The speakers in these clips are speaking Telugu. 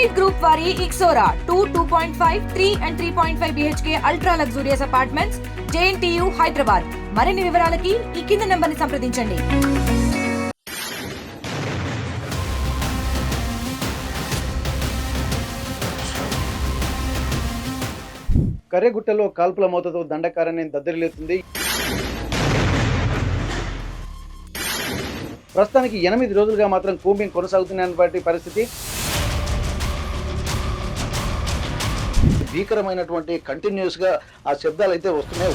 యూనిట్ గ్రూప్ వారి ixora 2.5, 3 and 3.5 BHK ultra luxurious apartments JNTU Hyderabad. మరిన్ని వివరాలకి ఈ కింద నెంబర్ని సంప్రదించండి. కర్రెగుట్టలో కాల్పుల మోతతో దండకారణ్యం దద్దరిల్లుతుంది. ప్రస్తుతానికి 8 రోజులుగా మాత్రం కూంబింగ్ కొనసాగుతున్నటువంటి పరిస్థితి. భీకరమైనటువంటి కంటిన్యూస్గా ఆ శబ్దాలు అయితే వస్తున్నాయి.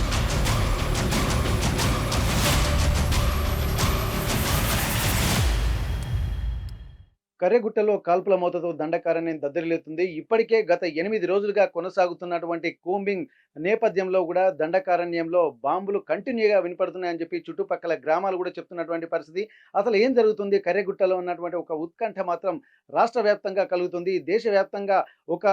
కర్రెగుట్టలో కాల్పుల మోతతో దండకారణ్యం దద్దరిల్లుతుంది. ఇప్పటికే గత 8 రోజులుగా కొనసాగుతున్నటువంటి కూంబింగ్ నేపథ్యంలో కూడా దండకారణ్యంలో బాంబులు కంటిన్యూగా వినపడుతున్నాయని చెప్పి చుట్టుపక్కల గ్రామాలు కూడా చెప్తున్నటువంటి పరిస్థితి. అసలు ఏం జరుగుతుంది కర్రెగుట్టలో ఉన్నటువంటి ఒక ఉత్కంఠ మాత్రం రాష్ట్ర వ్యాప్తంగా కలుగుతుంది. దేశవ్యాప్తంగా ఒక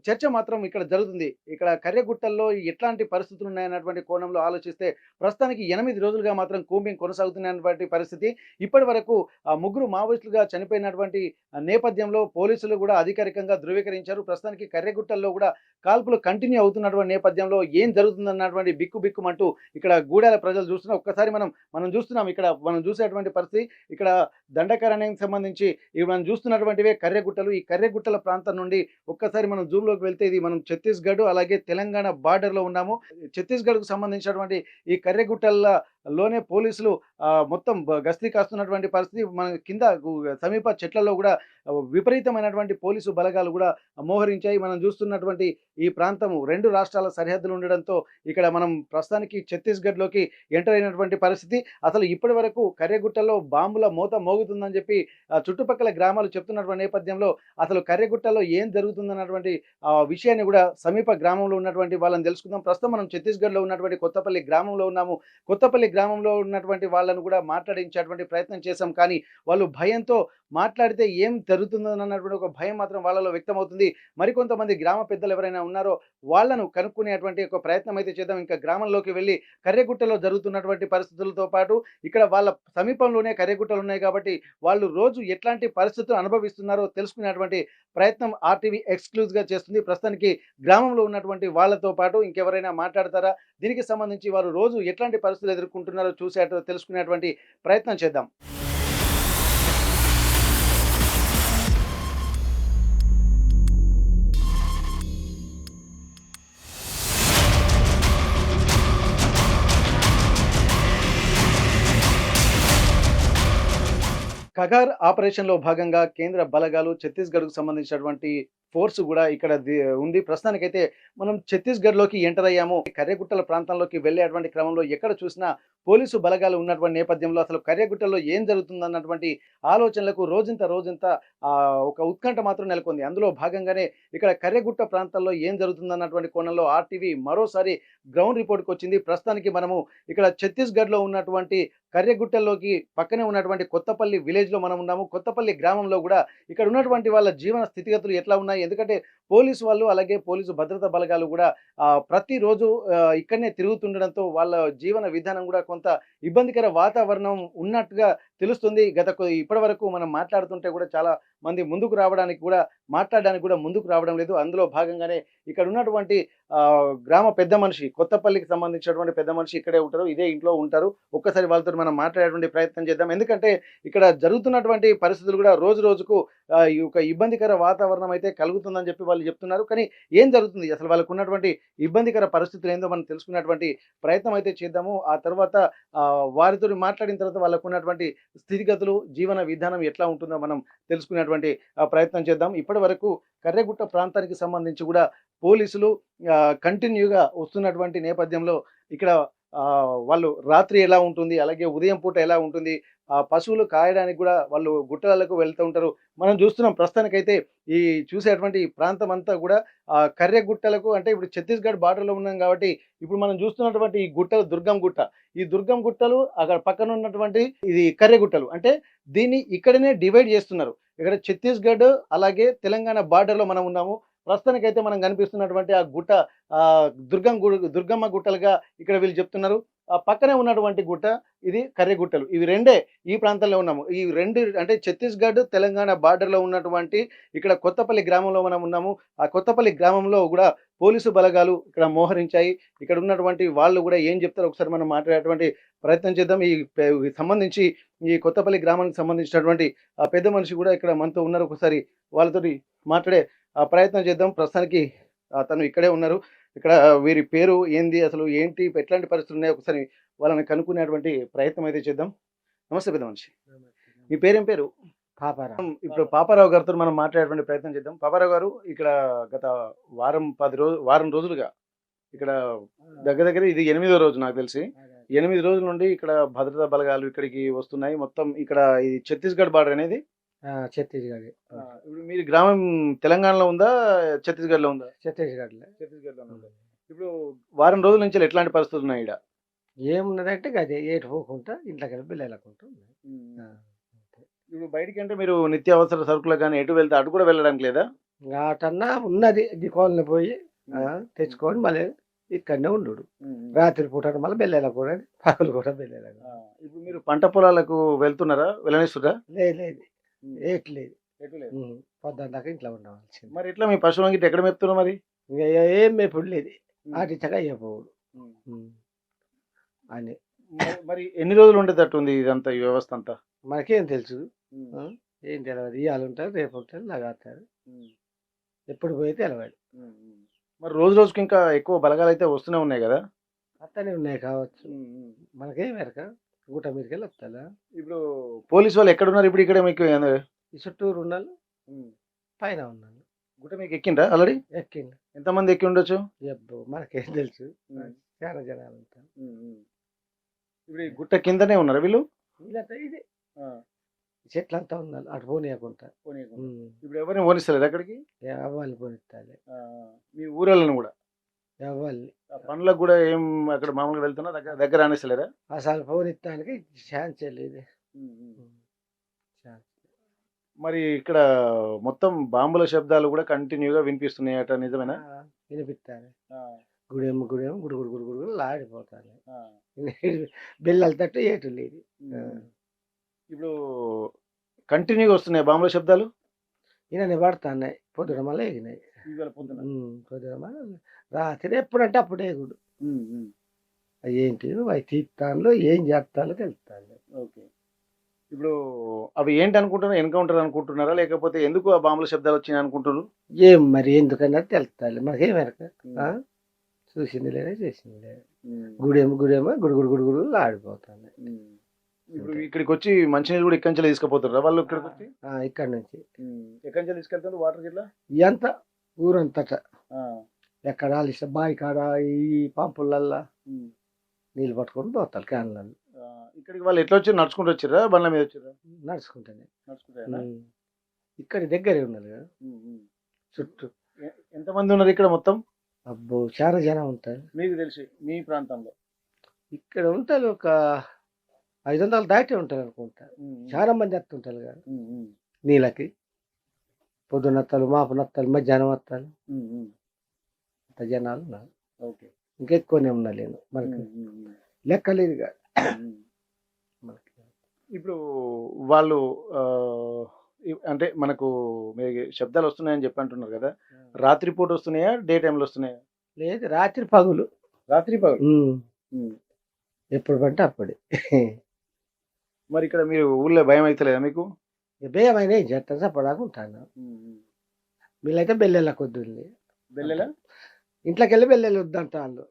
చర్చ మాత్రం ఇక్కడ జరుగుతుంది. ఇక్కడ కర్రెగుట్టల్లో ఎట్లాంటి పరిస్థితులు ఉన్నాయన్నటువంటి కోణంలో ఆలోచిస్తే ప్రస్తుతానికి 8 రోజులుగా మాత్రం కూంబింగ్ కొనసాగుతున్నటువంటి పరిస్థితి. ఇప్పటి వరకు 3 మావోయిస్టులుగా చనిపోయినటువంటి నేపథ్యంలో పోలీసులు కూడా అధికారికంగా ధృవీకరించారు. ప్రస్తుతానికి కర్రెగుట్టల్లో కూడా కాల్పులు కంటిన్యూ అవుతున్నటువంటి నేపథ్యంలో ఏం జరుగుతుందన్నటువంటి బిక్కుమంటూ ఇక్కడ గూడాల ప్రజలు చూస్తున్నారు. ఒక్కసారి మనం చూస్తున్నాం, ఇక్కడ మనం చూసేటువంటి పరిస్థితి. ఇక్కడ దండకారణ్యానికి సంబంధించి మనం చూస్తున్నటువంటివే కర్రెగుట్టలు. ఈ కర్రెగుట్టల ప్రాంతం నుండి ఒక్కసారి మనం జూమ్లోకి వెళ్తే ఇది మనం ఛత్తీస్గఢ్ అలాగే తెలంగాణ బార్డర్లో ఉన్నాము. ఛత్తీస్గఢ్కు సంబంధించినటువంటి ఈ కర్రెగుట్టల్లోనే పోలీసులు మొత్తం గస్తీ కాస్తున్నటువంటి పరిస్థితి. మన కింద సమీప చెట్లలో కూడా విపరీతమైనటువంటి పోలీసు బలగాలు కూడా మోహరించాయి. మనం చూస్తున్నటువంటి ఈ ప్రాంతము 2 రాష్ట్రాల సరిహద్దులు ఉండడంతో ఇక్కడ మనం ప్రస్తుతానికి ఛత్తీస్గఢ్లోకి ఎంటర్ అయినటువంటి పరిస్థితి. అసలు ఇప్పటి వరకు కర్రెగుట్టలో బాంబుల మోత మోగుతుందని చెప్పి చుట్టుపక్కల గ్రామాలు చెప్తున్నటువంటి నేపథ్యంలో అసలు కర్రెగుట్టలో ఏం జరుగుతుందన్నటువంటి విషయాన్ని కూడా సమీప గ్రామంలో ఉన్నటువంటి వాళ్ళని తెలుసుకుందాం. ప్రస్తుతం మనం ఛత్తీస్గఢ్లో ఉన్నటువంటి కొత్తపల్లి గ్రామంలో ఉన్నాము. కొత్తపల్లి గ్రామంలో ఉన్నటువంటి వాళ్ళను కూడా మాట్లాడించేటువంటి ప్రయత్నం చేశాం. కానీ వాళ్ళు భయంతో మాట్లాడితే ఏం జరుగుతుందన్నటువంటి ఒక భయం మాత్రం వాళ్ళలో వ్యక్తమవుతుంది. మరికొంతమంది గ్రామ పెద్దలు ఎవరైనా ఉన్నారో వాళ్ళను కనుక్కునేటువంటి ఒక ప్రయత్నం అయితే చేద్దాం. ఇంకా గ్రామంలోకి వెళ్ళి కర్రెగుట్టలో జరుగుతున్నటువంటి పరిస్థితులతో పాటు ఇక్కడ వాళ్ళ సమీపంలోనే కర్రెగుట్టలు ఉన్నాయి కాబట్టి వాళ్ళు రోజు ఎట్లాంటి పరిస్థితులు అనుభవిస్తున్నారో తెలుసుకునేటువంటి ప్రయత్నం RTV ఎక్స్క్లూజివ్గా చేస్తుంది. ప్రస్తుతానికి గ్రామంలో ఉన్నటువంటి వాళ్ళతో పాటు ఇంకెవరైనా మాట్లాడతారా, దీనికి సంబంధించి వారు రోజు ఎట్లాంటి పరిస్థితులు ఎదుర్కొంటున్నారో తెలుసుకునేటువంటి ప్రయత్నం చేద్దాం. కగార్ ఆపరేషన్లో భాగంగా కేంద్ర బలగాలు ఛత్తీస్గఢ్కు సంబంధించినటువంటి ఫోర్స్ కూడా ఇక్కడ ఉంది. ప్రస్తుతానికైతే మనం ఛత్తీస్గఢ్లోకి ఎంటర్ అయ్యాము. కర్రెగుట్టల ప్రాంతంలోకి వెళ్ళేటువంటి క్రమంలో ఎక్కడ చూసినా పోలీసు బలగాలు ఉన్నటువంటి నేపథ్యంలో అసలు కర్రెగుట్టలో ఏం జరుగుతుందన్నటువంటి ఆలోచనలకు రోజంతా ఒక ఉత్కంఠ మాత్రం నెలకొంది. అందులో భాగంగానే ఇక్కడ కర్రెగుట్ట ప్రాంతాల్లో ఏం జరుగుతుందన్నటువంటి కోణంలో RTV మరోసారి గ్రౌండ్ రిపోర్ట్కి వచ్చింది. ప్రస్తుతానికి మనము ఇక్కడ ఛత్తీస్గఢ్లో ఉన్నటువంటి కర్రెగుట్టల్లోకి పక్కనే ఉన్నటువంటి కొత్తపల్లి విలేజ్లో మనం ఉన్నాము. కొత్తపల్లి గ్రామంలో కూడా ఇక్కడ ఉన్నటువంటి వాళ్ళ జీవన స్థితిగతులు ఎట్లా ఉన్నాయి, ఎందుకంటే పోలీసు వాళ్ళు అలాగే పోలీసు భద్రతా బలగాలు కూడా ప్రతిరోజు ఇక్కడనే తిరుగుతుండడంతో వాళ్ళ జీవన విధానం కూడా కొంత ఇబ్బందికర వాతావరణం ఉన్నట్టుగా తెలుస్తుంది. ఇప్పటి వరకు మనం మాట్లాడుతుంటే కూడా చాలా మంది మాట్లాడడానికి కూడా ముందుకు రావడం లేదు. అందులో భాగంగానే ఇక్కడ ఉన్నటువంటి గ్రామ పెద్ద మనిషి, కొత్తపల్లికి సంబంధించినటువంటి పెద్ద మనిషి ఇక్కడే ఉంటారు, ఇదే ఇంట్లో ఉంటారు. ఒక్కసారి వాళ్ళతో మనం మాట్లాడేటువంటి ప్రయత్నం చేద్దాం. ఎందుకంటే ఇక్కడ జరుగుతున్నటువంటి పరిస్థితులు కూడా రోజుకు ఈ ఒక ఇబ్బందికర వాతావరణం అయితే కలుగుతుందని చెప్పి వాళ్ళు చెప్తున్నారు. కానీ ఏం జరుగుతుంది, అసలు వాళ్ళకు ఉన్నటువంటి ఇబ్బందికర పరిస్థితులు ఏందో మనం తెలుసుకున్నటువంటి ప్రయత్నం అయితే చేద్దాము. ఆ తర్వాత వారితో మాట్లాడిన తర్వాత వాళ్ళకు ఉన్నటువంటి స్థితిగతులు, జీవన విధానం ఎట్లా ఉంటుందో మనం తెలుసుకునేటువంటి ప్రయత్నం చేద్దాం. ఇప్పటి వరకు కర్రెగుట్ట ప్రాంతానికి సంబంధించి కూడా పోలీసులు కంటిన్యూగా వస్తున్నటువంటి నేపథ్యంలో ఇక్కడ వాళ్ళు రాత్రి ఎలా ఉంటుంది, అలాగే ఉదయం పూట ఎలా ఉంటుంది, పశువులు కాయడానికి కూడా వాళ్ళు గుట్టలకు వెళ్తూ ఉంటారు. మనం చూస్తున్నాం ప్రస్తుతానికైతే ఈ చూసేటువంటి ప్రాంతం అంతా కూడా కర్రెగుట్టలకు, అంటే ఇప్పుడు ఛత్తీస్గఢ్ బార్డర్లో ఉన్నాం కాబట్టి ఇప్పుడు మనం చూస్తున్నటువంటి ఈ గుట్టలు ఈ దుర్గం గుట్టలు అక్కడ పక్కన ఉన్నటువంటి ఇది కర్రెగుట్టలు, అంటే దీన్ని ఇక్కడనే డివైడ్ చేస్తున్నారు. ఇక్కడ ఛత్తీస్గఢ్ అలాగే తెలంగాణ బార్డర్లో మనం ఉన్నాము. ప్రస్తుతానికైతే మనం కనిపిస్తున్నటువంటి ఆ గుట్ట దుర్గమ్మ గుట్టలుగా ఇక్కడ వీళ్ళు చెప్తున్నారు. ఆ పక్కనే ఉన్నటువంటి గుట్ట ఇది కర్రెగుట్టలు. ఇవి రెండే ఈ ప్రాంతంలో ఉన్నాము. ఈ 2 అంటే ఛత్తీస్‌గఢ్, తెలంగాణ బార్డర్‌లో ఉన్నటువంటి ఇక్కడ కొత్తపల్లి గ్రామంలో మనం ఉన్నాము. ఆ కొత్తపల్లి గ్రామంలో గూడా పోలీసు బలగాలు ఇక్కడ మోహరించాయి. ఇక్కడ ఉన్నటువంటి వాళ్ళు గూడా ఏం జెప్తారో ఒకసారి మనం మాట్లాడేటువంటి ప్రయత్నం చేద్దాం. ఈ సంబంధించి ఈ కొత్తపల్లి గ్రామానికి సంబంధించినటువంటి ఆ పెద్ద మనిషి గూడా ఇక్కడ మనతో ఉన్నారు. ఒకసారి వాళ్ళతోటి మాట్లాడే ప్రయత్నం చేద్దాం. ప్రస్తుతానికి తను ఇక్కడే ఉన్నారు. ఇక్కడ వీరి పేరు ఏంది? అసలు ఏంటి? ఎట్లాంటి పరిస్థితులున్నాయో ఒకసారి వాళ్ళని కనుక్కునేటువంటి ప్రయత్నం అయితే చేద్దాం. నమస్తే పెద్ద మనిషి. మీ పేరేం పేరు? పాపారావు. ఇప్పుడు పాపారావు గారితో మనం మాట్లాడేటువంటి ప్రయత్నం చేద్దాం. పాపారావు గారు ఇక్కడ గత వారం రోజులుగా ఇక్కడ దగ్గర దగ్గర ఇది 8వ రోజు నాకు తెలిసి. 8 రోజుల నుండి ఇక్కడ భద్రతా బలగాలు ఇక్కడికి వస్తున్నాయి. మొత్తం ఇక్కడ ఇది ఛత్తీస్‌గఢ్ బార్డర్ అనేది. ఛత్తీస్‌గఢ్. ఇప్పుడు మీరు గ్రామం తెలంగాణలో ఉందా? ఛత్తీస్‌గఢ్‌లో ఉందా? ఛత్తీస్‌గఢ్‌లో. ఛత్తీస్‌గఢ్‌లోనే ఉందా? ఇప్పుడు వారం రోజుల నుంచి ఎట్లాంటి పరిస్థితులు ఉన్నాయి ఈడ? ఏమున్నదంటే గదే ఏటు పోకుంటా ఇంట్లోకెళ్ళి బిల్లెళ్ళకుంటా ఉన్నాయి. అంతే. ఇప్పుడు బయటికంటే మీరు నిత్యావసర సరుకులకు గాని ఎటు వెళ్తే అటు కూడా వెళ్ళడానికి లేదా? ఇంక అటన్నా ఉన్నది దికోలని పోయి తెచ్చుకొని మళ్ళీ ఇక్కడనే ఉండుడు. రాత్రి పూట మళ్ళీ బెల్లెళ్ళకూడదు, పగలు కూడా బెల్లెళ్ళకూడదు. ఇప్పుడు మీరు పంట పొలాలకు వెళ్తున్నారా? వెళ్ళనిస్తురా? లేదు ఏటు లేదు. ఎటు లేదు. పొద్దున్న దాకా ఇంట్లో ఉండవలసింది. మరి ఎట్లా మీ పశువులను గిట్ల ఎక్కడ మేపుతున్నారు మరి? ఇంకా ఏం మేపుడు లేదు, ఆటిచ్చగా అయ్యపోవుడు అని. మరి ఎన్ని రోజులు ఉండేటట్టు ఉంది ఇదంతా ఈ వ్యవస్థ అంతా? మనకేం తెలుసు, ఏం తెలియదు. ఇవాళ ఉంటారు, రేపు ఉంటారు, లగాతారు, ఎప్పుడు పోయి తెలియదు. మరి రోజు రోజుకి ఇంకా ఎక్కువ బలగాలు అయితే వస్తూనే ఉన్నాయి కదా? అత్తనే ఉన్నాయి కావచ్చు, మనకేం ఎరక. గుట్ట మీదకి వస్తారా? ఇప్పుడు పోలీసు వాళ్ళు ఎక్కడ ఉన్నారు? ఇప్పుడు ఇక్కడ మీకు ఈ చుట్టూరు ఉన్నాను, పైన ఉన్నాను. గుట్ట మీకు ఎక్కిండ్రా ఆల్రెడీ? ఎక్కింది. ఎంతమంది ఎక్కి ఉండొచ్చు? ఎబ్బో మనకేం తెలుసు, చాలా జనాలు ఉంటారు. ఇప్పుడు ఈ గుట్ట కిందనే ఉన్నారా వీళ్ళు? వీళ్ళంతా ఇది చెట్లంతా ఉన్నారు, అటు పోనీయకుండా. ఇప్పుడు ఎవరిని పోనిస్తలేరు అక్కడికి? అవ్వాలి పోనిస్తాలి, మీ ఊరలను కూడా అవ్వాలి. పనులకు కూడా ఏం అక్కడ మామూలుగా వెళ్తున్నా దగ్గర అనేస్తలేరా? అసలు పోనిస్తానికి ఛాన్స్ లేదు. మరి ఇక్కడ మొత్తం బాంబుల శబ్దాలు కూడా కంటిన్యూగా వినిపిస్తున్నాయట, నిజమేనా? వినిపిస్తాను. గుడేమో గుడుగుడు గుడుగుడు లాడిపోతాను. బిల్లలు తట్టు ఏటు లేదు. ఇప్పుడు కంటిన్యూగా వస్తున్నాయి బాంబుల శబ్దాలు. ఈయన పడుతున్నాయి, పొద్దున మళ్ళీ ఎగినాయి. పొద్దున మళ్ళీ రాత్రి ఎప్పుడంటే అప్పుడు ఎగుడు. ఏంటి అవి తీస్తాను, ఏం చేస్తానో తెలుస్తాను. ఓకే. ఇప్పుడు అవి ఏంటి అనుకుంటున్నారు? ఎన్కౌంటర్ అనుకుంటున్నారా, లేకపోతే ఎందుకు ఆ బాంబుల శబ్దాలు వచ్చినాయి అనుకుంటున్నారు? ఏం మరి ఎందుకన్నది తెలుస్తాను, మనకేం వెనక. చూసింది లేదా చేసింది లేదా. గుడేమో గుడుగుడు ఆడిపోతాను. ఇప్పుడు ఇక్కడికి వచ్చి మంచినీళ్ళు కూడా ఇక్కడి నుంచి తీసుకుపోతారా వాళ్ళు? ఇక్కడికి వచ్చి ఇక్కడ నుంచి ఎక్కడి నుంచి తీసుకెళ్తారు వాటర్ గిట్లా? ఎంత ఊరంతట ఎక్కడ ఇష్టం బావి కాడ ఈ పంపులల్లా నీళ్ళు పట్టుకొని పోతారు క్యాన్లలో. ఇక్కడికి వాళ్ళు ఎట్లా వచ్చి నడుచుకుంటూ వచ్చారా, బండ్ల మీద వచ్చారా? నడుచుకుంటానే. ఇక్కడ దగ్గరే ఉన్నది కదా చుట్టూ. ఎంతమంది ఉన్నారు ఇక్కడ మొత్తం? అబ్బో చాలా జనం ఉంటారు. మీకు తెలిసి మీ ప్రాంతంలో ఇక్కడ ఉంటారు ఒక 500 దాటి ఉంటారు అనుకుంటా. చాలా మంది వస్తుంటారు కదా నీళ్ళకి. పొద్దునత్తలు, మాపు నత్తలు, మధ్యాహ్నం వత్తాలు, అంత జనాలు ఉన్నారు. ఓకే. ఇంకెక్కువనే ఉన్నా నేను, మనకి లెక్కలేదు కాదు. ఇప్పుడు వాళ్ళు అంటే మనకు శబ్దాలు వస్తున్నాయని చెప్పి అంటున్నారు కదా, రాత్రిపూట వస్తున్నాయా, డే టైంలో వస్తున్నాయా? లేదు, రాత్రి పగులు. రాత్రి పగులు ఎప్పుడు పడితే అప్పుడే. మరి ఇక్కడ మీరు ఊళ్ళో భయం అవుతలేదా మీకు? భయమైన ఏం చేస్తాను, చెప్పడానికి ఉంటాను. వీళ్ళైతే బెల్లెళ్ళ కొద్దుంది. బెల్లెలా? ఇంట్లోకి వెళ్ళి బెల్లెళ్ళు వద్దంట వాళ్ళు.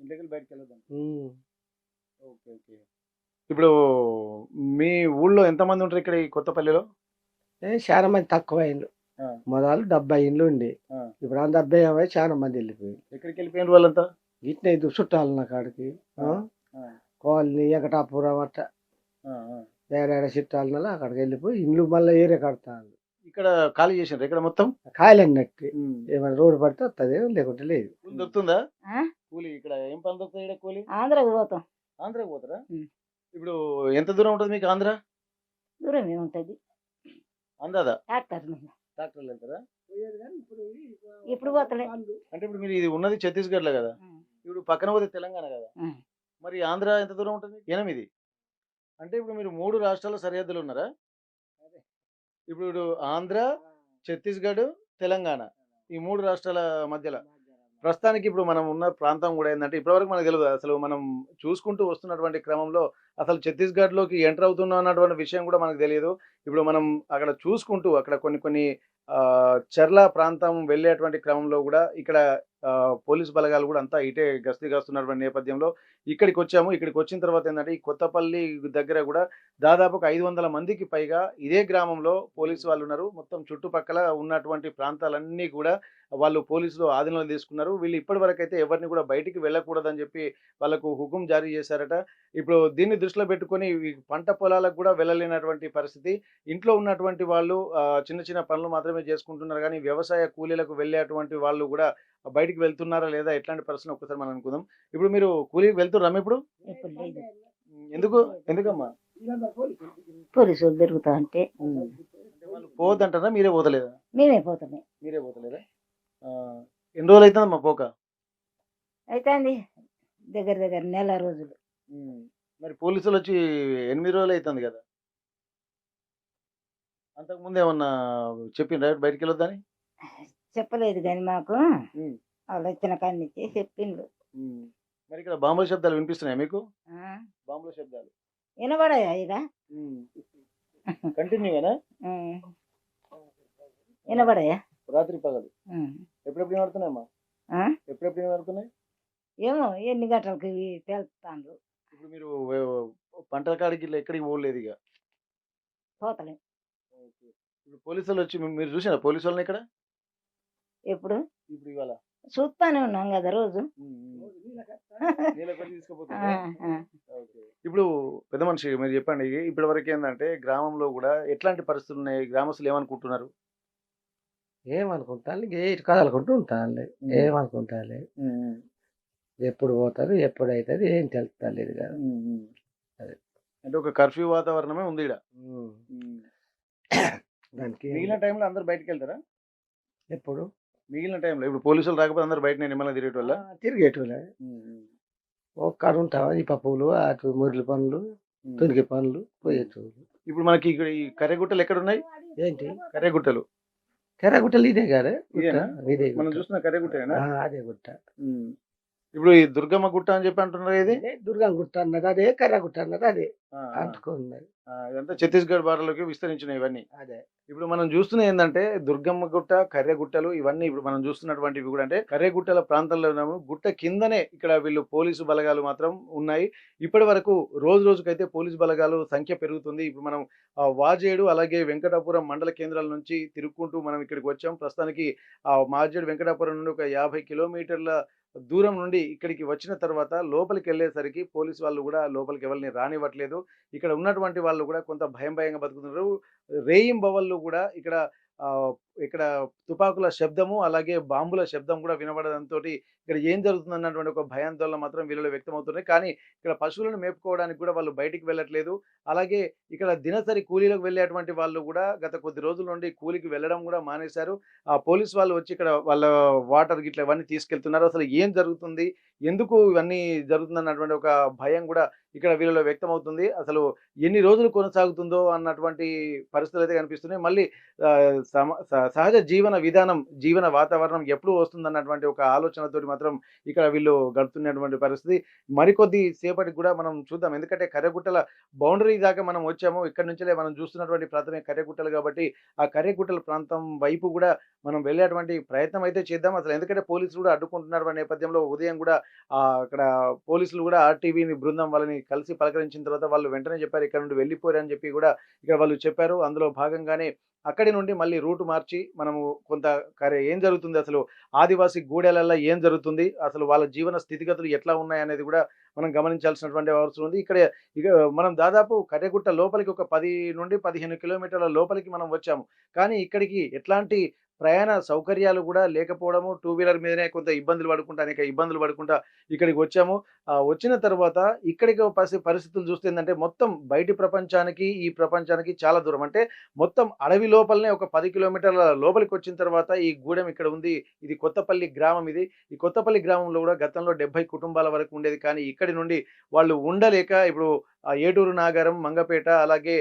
ఇంట్లోకి వెళ్ళి బయటకు వెళ్ళొద్దాం. Okay okay. ఇప్పుడు మీ ఊళ్ళో ఎంతమంది ఉంటారు ఇక్కడ ఈ కొత్తపల్లిలో? చాలా మంది తక్కువ ఇండ్లు. మొదలు 70 ఇండ్లు ఉండి ఇప్పుడు 70 చాలా మంది వెళ్ళిపోయి. ఎక్కడికి వెళ్ళిపోయిన వాళ్ళంతా? ఇట్లా ఇది చుట్టాలు నా కాడికి కాలనీ వెంకటాపురం అట్ట ఏడాడ చుట్టాల అక్కడికి వెళ్ళిపోయి ఇండ్లు మళ్ళీ ఏరే కడతాను. ఇక్కడ ఖాళీ చేసినారు ఇక్కడ మొత్తం? ఖాళీ అన్నట్టు ఏమైనా రోడ్డు పడితే వస్తుంది, లేకుంటే లేదు. దొరుకుతుందా కూలి? ఇక్కడ ఏం పని దొరుకుతుంది ఇక్కడ కూలి? ఆంధ్రాకి పోతాం. ఆంధ్రాకి పోతారా? ఇప్పుడు ఎంత దూరం ఉంటుంది మీకు ఆంధ్ర? దూరం ఏముంటది, అందాదా? ట్రాక్టర్లు వెళ్తారా? ఇప్పుడు పోతలే. అంటే ఇప్పుడు మీరు ఇది ఉన్నది ఛత్తీస్గఢ్ లో కదా, ఇప్పుడు పక్కన పోతే తెలంగాణ కదా, మరి ఆంధ్ర ఎంత దూరం ఉంటుంది? 8. అంటే ఇప్పుడు మీరు 3 రాష్ట్రాల సరిహద్దులో ఉన్నారా? ఇప్పుడు ఆంధ్ర, ఛత్తీస్‌గఢ్, తెలంగాణ ఈ 3 రాష్ట్రాల మధ్యల. ప్రస్తుతానికి ఇప్పుడు మనం ఉన్న ప్రాంతం గూడా ఏందంటే ఇప్పటివరకు మనకు తెలవదు. అసలు మనం చూసుకుంటూ వస్తున్నటువంటి క్రమంలో అసలు ఛత్తీస్‌గఢ్‌లోకి ఎంటర్ అవుతున్నాం అన్నటువంటి విషయం గూడా మనకు తెలియదు. ఇప్పుడు మనం అక్కడ చూసుకుంటూ అక్కడ కొన్ని కొన్ని చర్ల ప్రాంతం వెళ్ళేటువంటి క్రమంలో గూడా ఇక్కడ పోలీస్ బలగాలు గూడా అంతా ఇటే గస్తీ కాస్తున్నటువంటి నేపథ్యంలో ఇక్కడికొచ్చాము. ఇక్కడికొచ్చిన తర్వాత ఏందంటే ఈ కొత్తపల్లి దగ్గర గూడా దాదాపు ఒక 500 మందికి పైగా ఇదే గ్రామంలో పోలీసు వాళ్ళున్నారు. మొత్తం చుట్టుపక్కల ఉన్నటువంటి ప్రాంతాలన్నీ గూడా వాళ్ళు పోలీసులు ఆధీనంలో తీసుకున్నారు. వీళ్ళు ఇప్పటివరకైతే ఎవరిని కూడా బయటికి వెళ్ళకూడదని చెప్పి వాళ్ళకు హుకుం జారీ చేశారట. ఇప్పుడు దీన్ని దృష్టిలో పెట్టుకొని ఈ పంట పొలాలకు కూడా వెళ్ళలేనటువంటి పరిస్థితి. ఇంట్లో ఉన్నటువంటి వాళ్ళు చిన్న చిన్న పనులు మాత్రమే చేసుకుంటున్నారు గానీ, వ్యవసాయ కూలీలకు వెళ్ళేటువంటి వాళ్ళు గూడా బయటికి వెళ్తున్నారా లేదా? ఎట్లాంటి పరిస్థితిని ఒక్కసారి మనం అనుకుందాం. ఇప్పుడు మీరు కూలీకి వెళ్తుర్రా ఇప్పుడు? ఇప్పుడు లేదు. ఎందుకు? ఎందుకమ్మా? పోలీసు వాళ్ళు తిరుగుతా అంటే అంటే వాళ్ళు పోవద్దంటారా? మీరే పోతలేదా? మేమే పోతామే. మీరే పోతలేదా? ఎన్ని రోజులైతుందమ్మా పోక? అయితే అండి దగ్గర దగ్గర నెల రోజులు. మరి పోలీసులొచ్చి 8 రోజులైతుంది గదా! అంతకుముందు ఏమన్నా చెప్పిండ్రా బయటికెళ్ళొద్దని? చెప్పలేదు కానీ మాకు హ్మ్. వాళ్ళు వచ్చిన కాడి నుంచి చెప్పిండ్రు. హ్మ్. మరి ఇక్కడ బాంబుల శబ్దాలు వినిపిస్తున్నాయా మీకు? ఆ, బాంబుల శబ్దాలు. వినబడాయా ఇక? హ్మ్. కంటిన్యూగానా? ఉమ్. వినబడాయా? రాత్రి పగలు. ఉమ్. ఎప్పుడెప్పుడు వినపడుతున్నాయమ్మా? ఆ? ఎప్పుడెప్పుడు వినపడుతున్నాయి? ఏమో ఎన్ని గంటలకు ఇవి తెలుస్తాండ్రు. ఇప్పుడు మీరు పంటల కాడికి ఇట్లా ఎక్కడికి పోలేదిగ. పోతలేం. ఓకే. ఇప్పుడు పోలీసోళ్ళొచ్చి మీరు చూసారా పోలీసోళ్ళని ఇక్కడ? ఎప్పుడు ఇప్పుడు ఇవాళ? చూస్తానే ఉన్నాం కదా రోజు. నీళ్ళకొచ్చి ఆ, తీసుకుపోతుండ్రా? ఆ. ఓకే. ఇప్పుడు పెద్ద మనిషి మీరు చెప్పండి. ఇప్పటివరకు ఏందంటే గ్రామంలో గూడా ఎట్లాంటి పరిస్థితులున్నాయి? గ్రామస్తులు ఏమనుకుంటున్నారు? ఏమనుకుంటారు ఇటు కదలకుంటూ ఉంటారు. ఏమనుకుంటారు హ్మ్. ఎప్పుడు పోతారు ఎప్పుడు అవుతుంది ఏం తెలుస్తలేదు కదా. హ్మ్. అదే. అంటే ఒక కర్ఫ్యూ వాతావరణమే ఉంది ఈడ. ఉమ్. హ్మ్. దానికి మిగిలిన టైంలో అందరూ బయటికెళ్తారా? ఎప్పుడు మిగిలిన టైంలో ఇప్పుడు పోలీసులు రాకపోతే అందరూ బయటనే నిమ్మలంగా తిరిగేటోళ్ళా? తిరిగేటోళ్ళే హ్మ్. ఒక్కడ ఉంటావా ఈ పప్పులు అటు మురళి పనులు హ్మ్. తునికి పనులు పోయేటోళ్ళు. ఇప్పుడు మనకి ఇక్కడ ఈ కర్రెగుట్టలు ఎక్కడున్నాయి? ఏంటి కర్రెగుట్టలు. తెరగుట్టలు ఇదే కాదు గుట్ట ఇదేనా? ఇదే మనం గుట్ట. చూస్తున్న కర్రెగుట్టేనా? అదే గుట్ట. హ్మ్. ఇప్పుడు ఈ దుర్గమ్మ గుట్ట అని చెప్పి అంటున్నారు ఇది? అదే దుర్గం గుట్ట అన్నది అదే కర్రగుట్ట అన్నది అదే ఆ! ఆ! అంటుకున్నది. ఇదంతా ఛత్తీస్‌గఢ్ బార్డర్‌లోకి విస్తరించినయి ఇవన్నీ. అదే ఇప్పుడు మనం చూస్తున్నయి ఏందంటే దుర్గమ్మ గుట్ట, కర్రెగుట్టలు ఇవన్నీ ఇప్పుడు మనం చూస్తున్నటువంటివి కూడా అంటే కర్రెగుట్టల ప్రాంతంలో ఉన్నాము. గుట్ట కిందనే ఇక్కడ వీళ్ళు పోలీసు బలగాలు మాత్రం ఉన్నాయి. ఇప్పటివరకు రోజు రోజుకైతే పోలీసు బలగాలు సంఖ్య పెరుగుతుంది. ఇప్పుడు మనం వాజేడు అలాగే వెంకటాపురం మండల కేంద్రాల నుంచి తిరుక్కుంటూ మనం ఇక్కడికి వచ్చాం. ప్రస్తుతానికి మాజేడు వెంకటాపురం నుండి ఒక 50 కిలోమీటర్ల దూరం నుండి ఇక్కడికి వచ్చిన తర్వాత లోపలికెళ్ళేసరికి పోలీసు వాళ్ళు గూడా లోపలికి ఎవరిని రానివ్వట్లేదు. ఇక్కడ ఉన్నటువంటి వాళ్ళు గూడా కొంత భయంగా బతుకుతున్నారు. రేయింబవళ్ళు గూడా ఇక్కడ తుపాకుల శబ్దము, అలాగే బాంబుల శబ్దం గూడా వినబడడంతోటి ఇక్కడ ఏం జరుగుతుందన్నటువంటి ఒక భయాందోళన మాత్రం వీళ్ళలో వ్యక్తమవుతున్నాయి. కానీ ఇక్కడ పశువులను మేపుకోవడానికి గూడా వాళ్ళు బయటికి వెళ్ళట్లేదు. అలాగే ఇక్కడ దినసరి కూలీలకు వెళ్ళేటువంటి వాళ్ళు గూడా గత కొద్ది రోజుల నుండి కూలికి వెళ్ళడం గూడా మానేశారు. పోలీసు వాళ్ళు వచ్చి ఇక్కడ వాళ్ళ వాటర్ గిట్ల ఇవన్నీ తీసుకెళ్తున్నారు. అసలు ఏం జరుగుతుంది? ఎందుకు ఇవన్నీ జరుగుతుందన్నటువంటి ఒక భయం గూడా ఇక్కడ వీళ్ళలో వ్యక్తమవుతుంది. అసలు ఎన్ని రోజులు కొనసాగుతుందో అన్నటువంటి పరిస్థితులైతే కనిపిస్తున్నాయి. మళ్ళీ సహజ జీవన విధానం, జీవన వాతావరణం ఎప్పుడు వస్తుందన్నటువంటి ఒక ఆలోచనతోటి మాత్రం ఇక్కడ వీళ్ళు గడుపుతున్నటువంటి పరిస్థితి. మరికొద్ది సేపటికి గూడా మనం చూద్దాం. ఎందుకంటే కర్రెగుట్టల బౌండరీ దాకా మనం వచ్చాము. ఇక్కడి నుంచిలే మనం చూస్తున్నటువంటి ప్రాంతమే కర్రెగుట్టలు కాబట్టి, ఆ కర్రెగుట్టల ప్రాంతం వైపు గూడా మనం వెళ్ళేటువంటి ప్రయత్నం అయితే చేద్దాం. అసలు ఎందుకంటే పోలీసులు గూడా అడ్డుకుంటున్నటువంటి నేపథ్యంలో ఉదయం గూడా అక్కడ పోలీసులు గూడా ఆర్‌టీవీ బృందం వాళ్ళని కలిసి పలకరించిన తర్వాత వాళ్ళు వెంటనే చెప్పారు. ఇక్కడ నుండి వెళ్ళిపోరని చెప్పి గూడా ఇక్కడ వాళ్ళు చెప్పారు. అందులో భాగంగానే అక్కడి నుండి మళ్ళీ రూట్ మార్చి మనము కొంత ఏం జరుగుతుంది అసలు ఆదివాసీ గూడెలల్లో ఏం జరుగుతుంది? అసలు వాళ్ళ జీవన స్థితిగతులు ఎట్లా ఉన్నాయనేది గూడా మనం గమనించాల్సినటువంటి అవసరం ఉంది. ఇక మనం దాదాపు కర్రెగుట్ట లోపలికి ఒక 10 నుండి 15 కిలోమీటర్ల లోపలికి మనం వచ్చాము. కానీ ఇక్కడికి ఎట్లాంటి ప్రయాణ సౌకర్యాలు కూడా లేకపోవడము, టూ వీలర్ మీదనే కొంత అనేక ఇబ్బందులు పడుకుంటా ఇక్కడికి వచ్చాము. వచ్చిన తర్వాత ఇక్కడికి పరిస్థితులు చూస్తే ఏందంటే మొత్తం బయటి ప్రపంచానికి, ఈ ప్రపంచానికి చాలా దూరం. అంటే మొత్తం అడవి లోపలనే ఒక 10 కిలోమీటర్ల లోపలికొచ్చిన తర్వాత ఈ గూడెం ఇక్కడ ఉంది. ఇది కొత్తపల్లి గ్రామం ఇది. ఈ కొత్తపల్లి గ్రామంలో గూడా గతంలో 70 కుటుంబాల వరకు ఉండేది. కానీ ఇక్కడి నుండి వాళ్ళు ఉండలేక ఇప్పుడు ఏటూరు నాగారం, మంగపేట అలాగే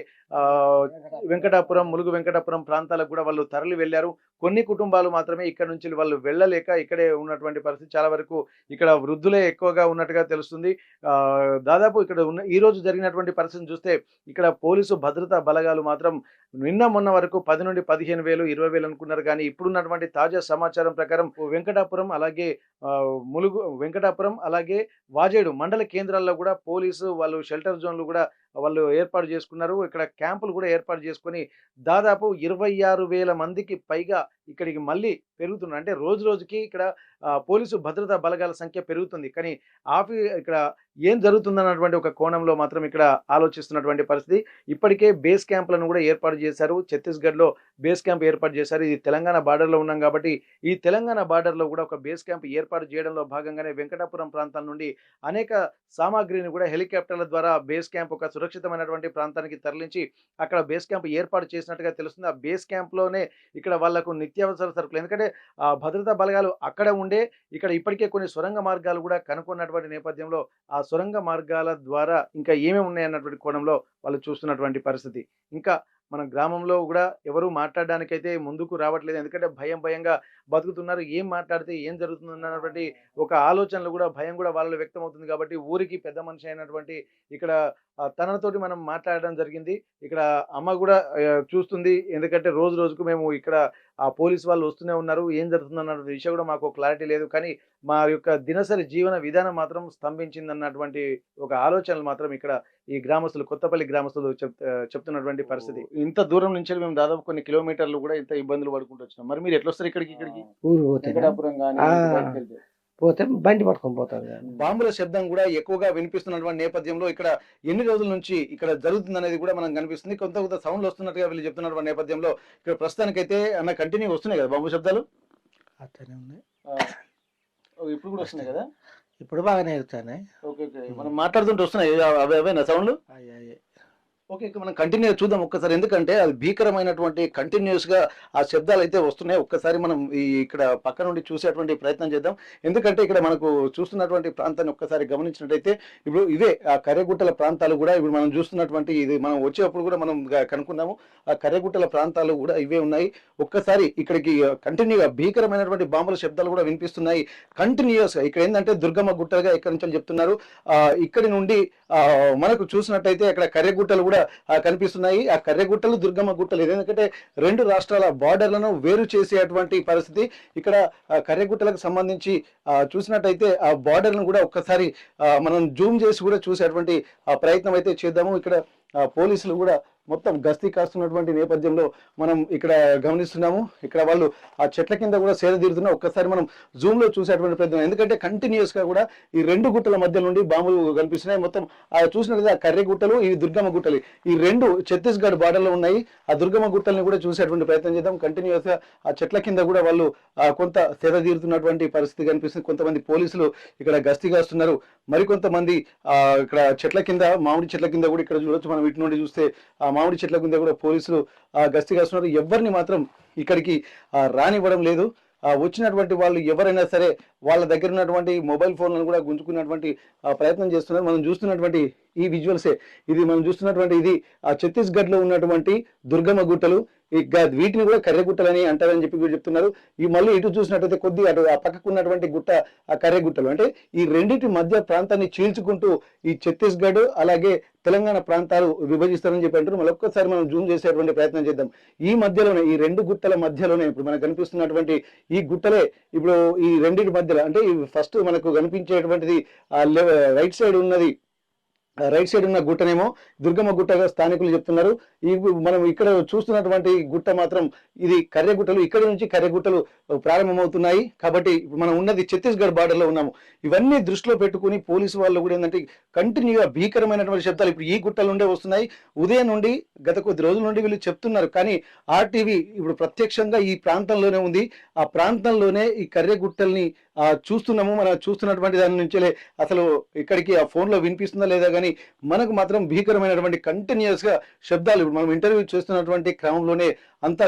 వెంకటాపురం, ములుగు వెంకటాపురం ప్రాంతాలకు గూడా వాళ్ళు తరలి వెళ్లారు. కొన్ని కుటుంబాలు మాత్రమే ఇక్కడి నుంచి వాళ్ళు వెళ్ళలేక ఇక్కడే ఉన్నటువంటి పరిస్థితి. చాలా వరకు ఇక్కడ వృద్ధులే ఎక్కువగా ఉన్నట్టుగా తెలుస్తుంది. దాదాపు ఇక్కడ ఈరోజు జరిగినటువంటి పరిస్థితిని చూస్తే ఇక్కడ పోలీసు భద్రతా బలగాలు మాత్రం నిన్న మొన్న వరకు 10 నుండి 15,000, 20,000 అనుకున్నారు. కానీ ఇప్పుడున్నటువంటి తాజా సమాచారం ప్రకారం వెంకటాపురం అలాగే ములుగు వెంకటాపురం అలాగే వాజేడు మండల కేంద్రాల్లో కూడా పోలీసు వాళ్ళు షెల్టర్ జోన్లు కూడా వాళ్ళు ఏర్పాటు చేసుకున్నారు. ఇక్కడ క్యాంపులు కూడా ఏర్పాటు చేసుకొని దాదాపు 26,000 మందికి పైగా ఇక్కడికి మళ్ళీ పెరుగుతున్నారు. అంటే రోజు రోజుకి ఇక్కడ పోలీసు భద్రతా బలగాల సంఖ్య పెరుగుతుంది. కానీ ఇక్కడ ఏం జరుగుతుందన్నటువంటి ఒక కోణంలో మాత్రం ఇక్కడ ఆలోచిస్తున్నటువంటి పరిస్థితి. ఇప్పటికే బేస్ క్యాంపులను కూడా ఏర్పాటు చేశారు. ఛత్తీస్గఢ్‌లో బేస్ క్యాంప్ ఏర్పాటు చేశారు. ఇది తెలంగాణ బార్డర్‌లో ఉన్నాం కాబట్టి ఈ తెలంగాణ బార్డర్‌లో కూడా ఒక బేస్ క్యాంప్ ఏర్పాటు చేయడంలో భాగంగానే వెంకటాపురం ప్రాంతం నుండి అనేక సామాగ్రిని కూడా హెలికాప్టర్ల ద్వారా బేస్ క్యాంప్ ఒక సురక్షితమైనటువంటి ప్రాంతానికి తరలించి అక్కడ బేస్ క్యాంప్ ఏర్పాటు చేసినట్టుగా తెలుస్తుంది. ఆ బేస్ క్యాంప్‌లోనే ఇక్కడ వాళ్లకు నిత్యావసర సరుకులు, ఎందుకంటే భద్రతా బలగాలు అక్కడ ఉండే ఇక్కడ ఇప్పటికే కొన్ని సొరంగ మార్గాలు కూడా కనుక్కున్నటువంటి నేపథ్యంలో ఆ సొరంగ మార్గాల ద్వారా ఇంకా ఏమేమి ఉన్నాయన్నటువంటి కోణంలో వాళ్ళు చూస్తున్నటువంటి పరిస్థితి. ఇంకా మన గ్రామంలో కూడా ఎవరు మాట్లాడడానికైతే ముందుకు రావట్లేదు. ఎందుకంటే భయంగా బతుకుతున్నారు. ఏం మాట్లాడితే ఏం జరుగుతుందన్నటువంటి ఒక ఆలోచనలు కూడా, భయం కూడా వాళ్ళలో వ్యక్తమవుతుంది. కాబట్టి ఊరికి పెద్ద మనిషి అయినటువంటి ఇక్కడ తనతోటి మనం మాట్లాడడం జరిగింది. ఇక్కడ అమ్మ కూడా చూస్తుంది. ఎందుకంటే రోజు రోజుకు మేము ఇక్కడ పోలీసు వాళ్ళు వస్తూనే ఉన్నారు. ఏం జరుగుతుందన్న విషయం కూడా మాకు క్లారిటీ లేదు. కానీ మా యొక్క దినసరి జీవన విధానం మాత్రం స్తంభించిందన్నటువంటి ఒక ఆలోచనలు మాత్రం ఇక్కడ ఈ గ్రామస్తులు, కొత్తపల్లి గ్రామస్తులు చెప్తున్నటువంటి పరిస్థితి. ఇంత దూరం నుంచి మేము దాదాపు కొన్ని కిలోమీటర్లు కూడా ఇంత ఇబ్బందులు పడుకుంటూ వచ్చినాం. మరి మీరు ఎట్లా వస్తారు ఇక్కడికి? ఊరు పోతే వెంకటాపురం గానీ పోతే బండి పట్టుకొని పోతారు. బాంబుల శబ్దం కూడా ఎక్కువగా వినిపిస్తున్నటువంటి నేపథ్యంలో ఇక్కడ ఎన్ని రోజుల నుంచి ఇక్కడ జరుగుతుంది అనేది కూడా మనకు కనిపిస్తుంది. కొంత సౌండ్లు వస్తున్నట్టుగా వీళ్ళు చెప్తున్నటువంటి నేపథ్యంలో ఇక్కడ ప్రస్తుతానికైతే అన్న కంటిన్యూ వస్తున్నాయి కదా బాంబు శబ్దాలు? అట్లనే ఉన్నాయి. ఇప్పుడు కూడా వస్తున్నాయి కదా? ఇప్పుడు బాగానే ఎగుతాయి. ఓకే, మనం మాట్లాడుతుంటే వస్తున్నాయి అవేనా సౌండ్లు? ఓకే, మనం కంటిన్యూ చూద్దాం ఒక్కసారి. ఎందుకంటే అది భీకరమైనటువంటి కంటిన్యూస్ గా ఆ శబ్దాలు అయితే వస్తున్నాయి. ఒక్కసారి మనం ఇక్కడ పక్క నుండి చూసేటువంటి ప్రయత్నం చేద్దాం. ఎందుకంటే ఇక్కడ మనకు చూస్తున్నటువంటి ప్రాంతాన్ని ఒక్కసారి గమనించినట్టయితే ఇప్పుడు ఇవే ఆ కర్రెగుట్టల ప్రాంతాలు కూడా ఇప్పుడు మనం చూస్తున్నటువంటి, ఇది మనం వచ్చేటప్పుడు కూడా మనం కనుక్కున్నాము, ఆ కర్రెగుట్టల ప్రాంతాలు కూడా ఇవే ఉన్నాయి. ఒక్కసారి ఇక్కడికి కంటిన్యూగా భీకరమైనటువంటి బాంబుల శబ్దాలు కూడా వినిపిస్తున్నాయి కంటిన్యూస్ గా. ఇక్కడ ఏంటంటే దుర్గమ్మ గుట్టలుగా ఇక్కడ నుంచి చెప్తున్నారు. ఇక్కడి నుండి మనకు చూసినట్టయితే అక్కడ కర్రెగుట్టలు కూడా కనిపిస్తున్నాయి. ఆ కర్రెగుట్టలు, దుర్గమ్మ గుట్టలు, ఎందుకంటే రెండు రాష్ట్రాల బార్డర్లను వేరు చేసేటువంటి పరిస్థితి. ఇక్కడ కర్రెగుట్టలకు సంబంధించి చూసినట్టయితే ఆ బార్డర్ను కూడా ఒక్కసారి మనం జూమ్ చేసి కూడా చూసేటువంటి ప్రయత్నం అయితే చేద్దాము. ఇక్కడ పోలీసులు కూడా మొత్తం గస్తీ కాస్తున్నటువంటి నేపథ్యంలో మనం ఇక్కడ గమనిస్తున్నాము. ఇక్కడ వాళ్ళు ఆ చెట్ల కింద కూడా సేద తీరుతున్నా. ఒక్కసారి మనం జూమ్ లో చూసేటువంటి ప్రయత్నం, ఎందుకంటే కంటిన్యూస్ గా కూడా ఈ రెండు గుట్టల మధ్య నుండి బాంబులు కనిపిస్తున్నాయి. మొత్తం చూసినట్లయితే ఆ కర్రె గుట్టలు, ఈ దుర్గమ్మ గుట్టలు, ఈ రెండు ఛత్తీస్గఢ్ బార్డర్ లో ఉన్నాయి. ఆ దుర్గమ్మ గుట్టల్ని కూడా చూసేటువంటి ప్రయత్నం చేద్దాం. కంటిన్యూస్ గా ఆ చెట్ల కింద కూడా వాళ్ళు కొంత సేద తీరుతున్నటువంటి పరిస్థితి కనిపిస్తుంది. కొంతమంది పోలీసులు ఇక్కడ గస్తీ కాస్తున్నారు. మరికొంతమంది ఇక్కడ చెట్ల కింద, మామిడి చెట్ల కింద కూడా ఇక్కడ చూడొచ్చు. మనం ఇటు నుండి చూస్తే ఆ మామిడి చెట్ల కింద కూడా పోలీసులు గస్తీ కాస్తున్నారు. ఎవరిని మాత్రం ఇక్కడికి రానివ్వడం లేదు. వచ్చినటువంటి వాళ్ళు ఎవరైనా సరే వాళ్ళ దగ్గర ఉన్నటువంటి మొబైల్ ఫోన్లను కూడా గుంజుకున్నటువంటి ప్రయత్నం చేస్తున్నారు. మనం చూస్తున్నటువంటి ఈ విజువల్సే, ఇది మనం చూస్తున్నటువంటి ఇది ఛత్తీస్గఢ్ లో ఉన్నటువంటి దుర్గమ్మ గుట్టలు. వీటిని కూడా కర్రెగుట్టలని అంటారని చెప్పి చెప్తున్నారు. ఈ మళ్ళీ ఇటు చూసినట్టయితే కొద్దిగా అటు ఆ పక్కకు ఉన్నటువంటి గుట్ట ఆ కర్రెగుట్టలు. అంటే ఈ రెండింటి మధ్య ప్రాంతాన్ని చీల్చుకుంటూ ఈ ఛత్తీస్గఢ్ అలాగే తెలంగాణ ప్రాంతాలు విభజిస్తారని చెప్పి అంటారు. మళ్ళొక్కసారి మనం జూమ్ చేసేటువంటి ప్రయత్నం చేద్దాం. ఈ మధ్యలోనే, ఈ రెండు గుట్టల మధ్యలోనే ఇప్పుడు మనకు కనిపిస్తున్నటువంటి ఈ గుట్టలే ఇప్పుడు ఈ రెండింటి మధ్యలో, అంటే ఫస్ట్ మనకు కనిపించేటువంటిది రైట్ సైడ్ ఉన్నది రైట్ సైడ్ ఉన్న గుట్టనేమో దుర్గమ్మ గుట్టగా స్థానికులు చెప్తున్నారు. ఈ మనం ఇక్కడ చూస్తున్నటువంటి గుట్ట మాత్రం ఇది కర్రెగుట్టలు. ఇక్కడ నుంచి కర్రెగుట్టలు ప్రారంభమవుతున్నాయి. కాబట్టి మనం ఉన్నది ఛత్తీస్గఢ్ బార్డర్ లో ఉన్నాము. ఇవన్నీ దృష్టిలో పెట్టుకుని పోలీసు వాళ్ళు కూడా ఏంటంటే కంటిన్యూగా భీకరమైనటువంటి శబ్దాలు ఇప్పుడు ఈ గుట్టల నుండే వస్తున్నాయి. ఉదయం నుండి గత కొద్ది రోజుల నుండి వీళ్ళు చెప్తున్నారు. కానీ ఆర్టీవీ ఇప్పుడు ప్రత్యక్షంగా ఈ ప్రాంతంలోనే ఉంది. ఆ ప్రాంతంలోనే ఈ కర్రెగుట్టల్ని చూస్తున్నాము. మనం చూస్తున్నటువంటి దాని నుంచే అసలు ఇక్కడికి ఆ ఫోన్ లో వినిపిస్తుందా లేదా కానీ మనకు మాత్రం భీకరమైనటువంటి కంటిన్యూస్ గా శబ్దాలు ఇప్పుడు మనం ఇంటర్వ్యూ చేస్తున్నటువంటి క్రమంలోనే అంత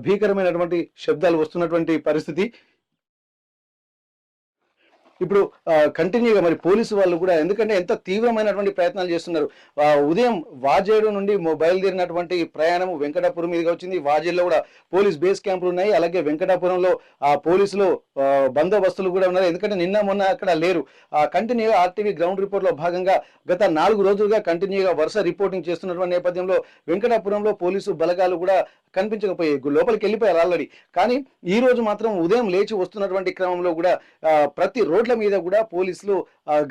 భీకరమైనటువంటి శబ్దాలు వస్తున్నటువంటి పరిస్థితి. ఇప్పుడు కంటిన్యూగా మరి పోలీసు వాళ్ళు కూడా ఎందుకంటే ఎంత తీవ్రమైనటువంటి ప్రయత్నాలు చేస్తున్నారు. ఉదయం వాజేడు నుండి బయలుదేరినటువంటి ప్రయాణం వెంకటాపురం మీదుగా వచ్చింది. వాజేడులో కూడా పోలీస్ బేస్ క్యాంపులు ఉన్నాయి. అలాగే వెంకటాపురంలో పోలీసులు బందోబస్తులు కూడా ఉన్నారు. ఎందుకంటే నిన్న మొన్న అక్కడ లేరు. కంటిన్యూగా ఆర్టీవీ గ్రౌండ్ రిపోర్ట్ లో భాగంగా గత 4 రోజులుగా కంటిన్యూగా వరుస రిపోర్టింగ్ చేస్తున్నటువంటి నేపథ్యంలో వెంకటాపురంలో పోలీసు బలగాలు కూడా కనిపించకపోయాయి, లోపలికి వెళ్ళిపోయారు ఆల్రెడీ. కానీ ఈ రోజు మాత్రం ఉదయం లేచి వస్తున్నటువంటి క్రమంలో కూడా ప్రతి రోడ్ల మీద కూడా పోలీసులు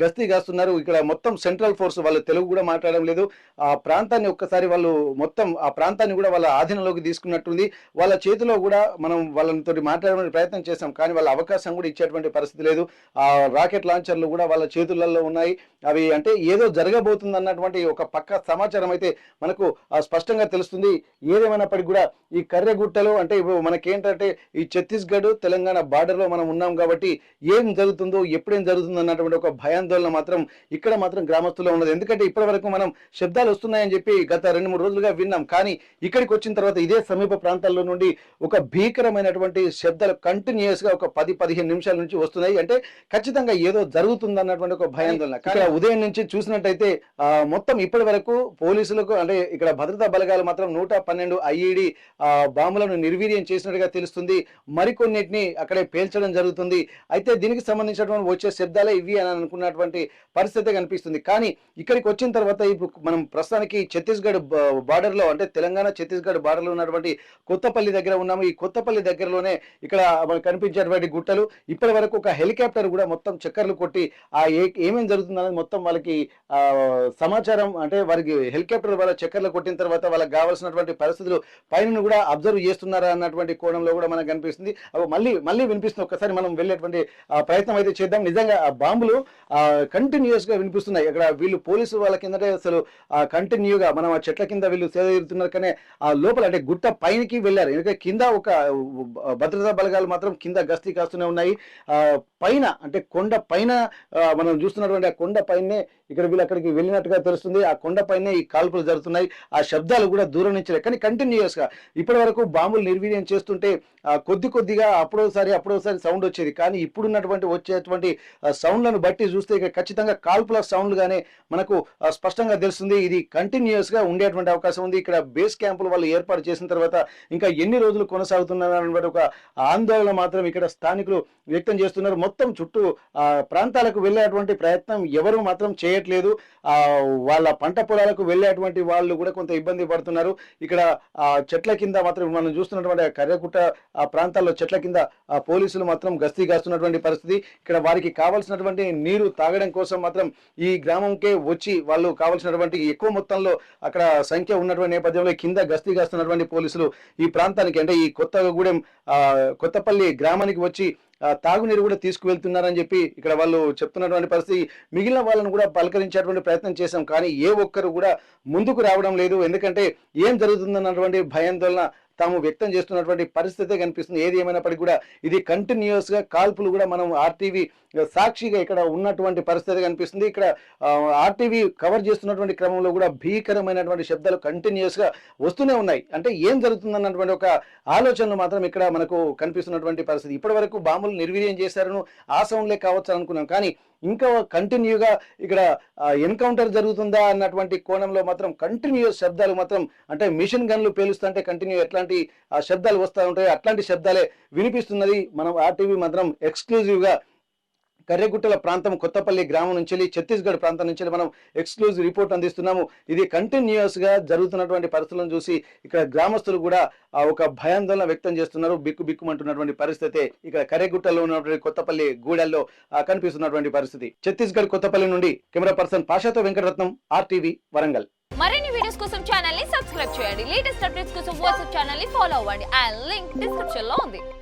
గస్తీ కాస్తున్నారు. ఇక్కడ మొత్తం సెంట్రల్ ఫోర్స్, వాళ్ళు తెలుగు కూడా మాట్లాడడం లేదు. ఆ ప్రాంతాన్ని ఒక్కసారి వాళ్ళు మొత్తం ఆ ప్రాంతాన్ని కూడా వాళ్ళ ఆధీనంలోకి తీసుకున్నట్టుంది. వాళ్ళ చేతిలో కూడా మనం వాళ్ళతో మాట్లాడడానికి ప్రయత్నం చేస్తాం, కానీ వాళ్ళ అవకాశం కూడా ఇచ్చేటువంటి పరిస్థితి లేదు. ఆ రాకెట్ లాంచర్లు కూడా వాళ్ళ చేతులలో ఉన్నాయి. అవి అంటే ఏదో జరగబోతుంది అన్నటువంటి ఒక పక్క సమాచారం అయితే మనకు స్పష్టంగా తెలుస్తుంది. ఏదేమైనప్పటికీ కూడా ఈ కర్రెగుట్టలు అంటే ఇప్పుడు మనకేంటంటే ఈ ఛత్తీస్గఢ్ తెలంగాణ బార్డర్ లో మనం ఉన్నాం కాబట్టి ఏం జరుగుతుందో ఎప్పుడేం జరుగుతుందో అన్నటువంటి ఒక భయాందోళన మాత్రం ఇక్కడ మాత్రం గ్రామస్తుల్లో ఉన్నది. ఎందుకంటే ఇప్పటి వరకు మనం శబ్దాలు వస్తున్నాయని చెప్పి గత 2-3 రోజులుగా విన్నాం. కానీ ఇక్కడికి వచ్చిన తర్వాత ఇదే సమీప ప్రాంతాల్లో నుండి ఒక భీకరమైనటువంటి శబ్దాలు కంటిన్యూస్ గా ఒక 10-15 నిమిషాల నుంచి వస్తున్నాయి. అంటే ఖచ్చితంగా ఏదో జరుగుతుంది అన్నటువంటి ఒక భయాందోళన. ఇక్కడ ఉదయం నుంచి చూసినట్టయితే మొత్తం ఇప్పటి వరకు పోలీసులకు అంటే ఇక్కడ భద్రతా బలగాలు మాత్రం 112 ఐఈడి బాంబులను నిర్వీర్యం చేసినట్టుగా తెలుస్తుంది. మరికొన్నిటిని అక్కడే పేల్చడం జరుగుతుంది. అయితే దీనికి సంబంధించినటువంటి వచ్చే శబ్దాలే ఇవి అని అనుకున్నటువంటి పరిస్థితి కనిపిస్తుంది. కానీ ఇక్కడికి వచ్చిన తర్వాత ఇప్పుడు మనం ప్రస్తుతానికి ఛత్తీస్గఢ్ బార్డర్ లో అంటే తెలంగాణ ఛత్తీస్గఢ్ బార్డర్ లో ఉన్నటువంటి కొత్తపల్లి దగ్గర ఉన్నాము. ఈ కొత్తపల్లి దగ్గరలోనే ఇక్కడ మనకు కనిపించేటువంటి గుట్టలు. ఇప్పటి వరకు ఒక హెలికాప్టర్ కూడా మొత్తం చక్కర్లు కొట్టి ఏమేం జరుగుతుందనేది మొత్తం వాళ్ళకి సమాచారం అంటే వారికి హెలికాప్టర్ వాళ్ళ చక్కర్లు కొట్టిన తర్వాత వాళ్ళకి కావాల్సినటువంటి పరిస్థితులు పైన కూడా అబ్జర్వ్ చేస్తున్నారా అన్నటువంటి కోణంలో కూడా మనకు కనిపిస్తుంది. మళ్ళీ వినిపిస్తుంది. ఒక్కసారి మనం వెళ్ళేటువంటి ప్రయత్నం అయితే చేద్దాం. నిజంగా ఆ బాంబులు కంటిన్యూస్ గా వినిపిస్తున్నాయి. ఇక్కడ వీళ్ళు పోలీసు వాళ్ళ కిందటే అసలు కంటిన్యూగా మనం ఆ చెట్ల కింద వీళ్ళు సేద తీరుతున్నారు. కానీ ఆ లోపల అంటే గుట్ట పైనకి వెళ్ళారు. ఎందుకంటే కింద ఒక భద్రతా బలగాలు మాత్రం కింద గస్తీ కాస్తూనే ఉన్నాయి. పైన అంటే కొండ పైన మనం చూస్తున్నటువంటి ఆ కొండ పైనే ఇక్కడ వీళ్ళు అక్కడికి వెళ్ళినట్టుగా తెలుస్తుంది. ఆ కొండ పైనే ఈ కాల్పులు జరుగుతున్నాయి. ఆ శబ్దాలు కూడా దూరం నుంచి కానీ కంటిన్యూస్ గా ఇప్పటి వరకు బాంబులు నిర్వీర్యం చేస్తుంటే కొద్దిగా అప్పుడోసారి సౌండ్ వచ్చేది. కానీ ఇప్పుడున్నటువంటి వచ్చేటువంటి సౌండ్లను బట్టి చూస్తే ఇక ఖచ్చితంగా కాల్పుల సౌండ్ గానే మనకు స్పష్టంగా తెలుస్తుంది. ఇది కంటిన్యూస్ గా ఉండేటువంటి అవకాశం ఉంది. ఇక్కడ బేస్ క్యాంపులు వాళ్ళు ఏర్పాటు చేసిన తర్వాత ఇంకా ఎన్ని రోజులు కొనసాగుతున్నారు ఒక ఆందోళన మాత్రం ఇక్కడ స్థానికులు వ్యక్తం చేస్తున్నారు. మొత్తం చుట్టూ ప్రాంతాలకు వెళ్ళేటువంటి ప్రయత్నం ఎవరు మాత్రం చేయట్లేదు. వాళ్ళ పంట పొలాలకు వెళ్ళేటువంటి వాళ్ళు కూడా కొంత ఇబ్బంది పడుతున్నారు. ఇక్కడ చెట్ల కింద మాత్రం మనం చూస్తున్నటువంటి కర్రెగుట్ట ఆ ప్రాంతాల్లో చెట్ల కింద పోలీసులు మాత్రం గస్తీ కాస్తున్నటువంటి పరిస్థితి. ఇక్కడ వారికి కావాల్సినటువంటి నీరు తాగడం కోసం మాత్రం ఈ గ్రామంకే వచ్చి వాళ్ళు కావాల్సినటువంటి ఎక్కువ మొత్తంలో అక్కడ సంఖ్య ఉన్నటువంటి నేపథ్యంలో కింద గస్తీ కాస్తున్నటువంటి పోలీసులు ఈ ప్రాంతానికి అంటే ఈ కొత్తపల్లి గ్రామానికి వచ్చి తాగునీరు కూడా తీసుకువెళ్తున్నారని చెప్పి ఇక్కడ వాళ్ళు చెప్తున్నటువంటి పరిస్థితి. మిగిలిన వాళ్ళను కూడా పలకరించేటువంటి ప్రయత్నం చేశాం, కానీ ఏ ఒక్కరు కూడా ముందుకు రావడం లేదు. ఎందుకంటే ఏం జరుగుతుందన్నటువంటి భయాందోళన తాము వ్యక్తం చేస్తున్నటువంటి పరిస్థితే కనిపిస్తుంది. ఏది ఏమైనప్పటికీ కూడా ఇది కంటిన్యూస్ గా కాల్పులు కూడా మనం ఆర్టీవీ సాక్షిగా ఇక్కడ ఉన్నటువంటి పరిస్థితి కనిపిస్తుంది. ఇక్కడ ఆర్టీవీ కవర్ చేస్తున్నటువంటి క్రమంలో కూడా భీకరమైనటువంటి శబ్దాలు కంటిన్యూస్ గా వస్తూనే ఉన్నాయి. అంటే ఏం జరుగుతుందన్నటువంటి ఒక ఆలోచనలు మాత్రం ఇక్కడ మనకు కనిపిస్తున్నటువంటి పరిస్థితి. ఇప్పటి వరకు బాంబులు నిర్వీర్యం చేశారను ఆ సౌండ్లే కావచ్చు అనుకున్నాం, కానీ ఇంకా కంటిన్యూగా ఇక్కడ ఎన్కౌంటర్ జరుగుతుందా అన్నటువంటి కోణంలో మాత్రం కంటిన్యూస్ శబ్దాలు మాత్రం అంటే మిషన్ గన్లు పేలుస్తుంటే కంటిన్యూ ఎట్లాంటి శబ్దాలు వస్తూ ఉంటాయి అట్లాంటి శబ్దాలే వినిపిస్తున్నది. మనం ఆర్టీవీ మాత్రం ఎక్స్క్లూజివ్ గా కర్రెగుట్టల ప్రాంతం కొత్తపల్లి గ్రామం నుంచి ఛత్తీస్గఢ్ ప్రాంతం నుంచి మనం ఎక్స్క్లూజివ్ రిపోర్ట్ అందిస్తున్నాము. ఇది కంటిన్యూస్ గా జరుగుతున్నటువంటి పరిస్థితులను చూసి ఇక్కడ గ్రామస్తులు కూడా ఒక భయాందోళన వ్యక్తం చేస్తున్నారు. బిక్కుమంటున్నటువంటి పరిస్థితి ఇక్కడ కర్రెగుట్టలో ఉన్నటువంటి కొత్తపల్లి గూడెల్లో కనిపిస్తున్నటువంటి పరిస్థితి. ఛత్తీస్గఢ్ కొత్తపల్లి నుండి కెమెరా పర్సన్ పాషాతో వెంకటరత్నం, RTV వరంగల్. మరిన్ని వీడియోస్ కోసం ఛానల్ ని సబ్స్క్రైబ్ చేయండి. లేటెస్ట్ అప్డేట్స్ కోసం వాట్సాప్ ఛానల్ ని ఫాలో అవ్వండి. ఆ లింక్ డిస్క్రిప్షన్ లో ఉంది.